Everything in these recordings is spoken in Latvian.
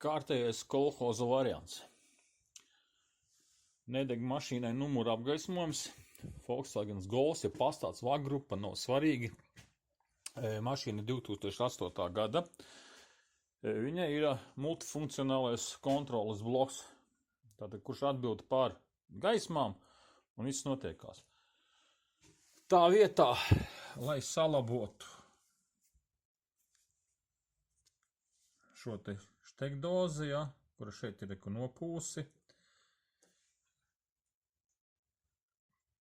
kārtējais kolhoza variants. Nedeg mašīnai numura apgaismojums. Volkswagen Golf, ja pastāds vagrupa, nav svarīgi. Mašīna 2008. gada. Viņai ir multifunkcionālais kontroles bloks, tātad, kurš atbild pār gaismām un viss notiekās. Tā vietā, lai salabotu šo te štekdozi, kura šeit ir nopūsi,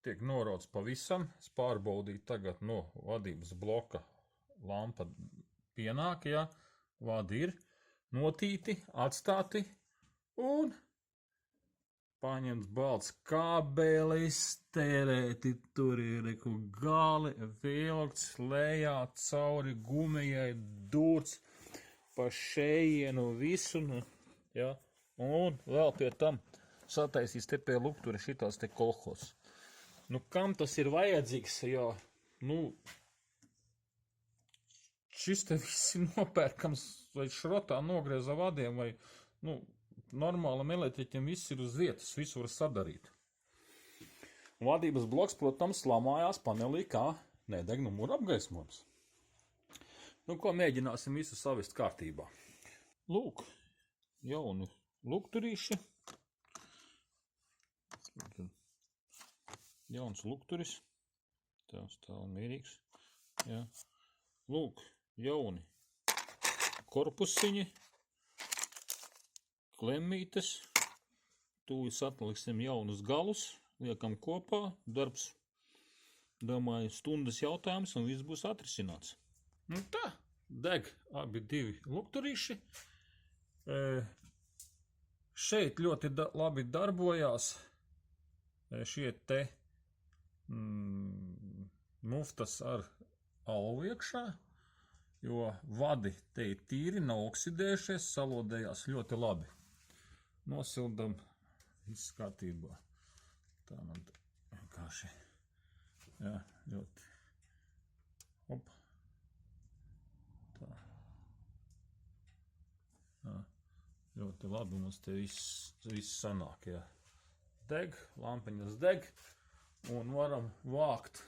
tiek norauts pavisam. Es pārbaudīju tagad no vadības bloka lampa pienāk, vadi ir notīti, atstāti un paņemts balts kābelis, terēti, tur ir gali, vilkts, lejā, cauri gumijai, dūrts, pa šejienu visu, un vēl pie tam sataisīs te pie luktura šitās te kolhos. Kam tas ir vajadzīgs, šis te viss ir nopērkams vai šrotā nogreza vadiem, vai, normālam elektriķiem viss ir uz vietas, visu var sadarīt. Vadības bloks, protams, lamājās panelī, kā nedeg numura apgaismojums. Ko mēģināsim visu savest kārtībā. Lūk, jauni lukturīši. Jauns lukturis. Tā mierīgs. Lūk, jauni korpusiņi. Klemītes. Tūlīt atliksim jaunus galus. Liekam kopā. Darbs, domāju, stundas jautājums un viss būs atrisināts. Tā, deg abi divi lukturīši. Šeit ļoti labi darbojās šie te muftas ar alvu iekšā, jo vadi te ir tīri, nav oksidējušies, salodējās ļoti labi. Nosildam, viss kārtībā. Tā man vienkārši, ļoti, hop. Ļoti labi mums te viss sanāk, Deg, lampiņas deg, un varam vākt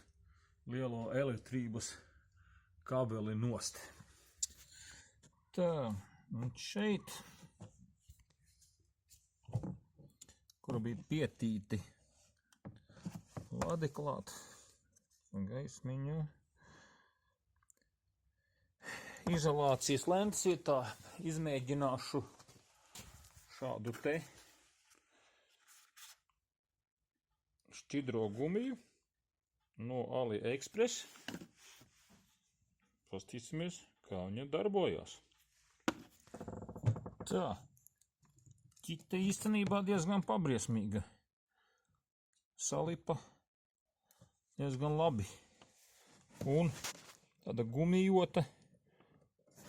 lielo elektrības kabeli nost. Tā, un šeit, kur bija pietīti vadi klāt, gaismiņu, izolācijas lentes vietā izmēģināšu šādu te šķidro gumiju no AliExpress. Pastīsimies, kā viņa darbojās. Tā, ķikte īstenībā diezgan pabriesmīga. Salipa diezgan labi. Un tāda gumijota.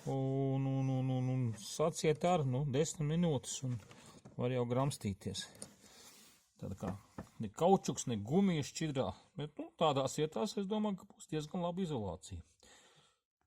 Un saciet ar 10 minūtes un var jau gramstīties. Tāda kā ne kaučuks, ne gumija šķidrā, bet tādās vietās es domāju, ka būs diezgan laba izolācija.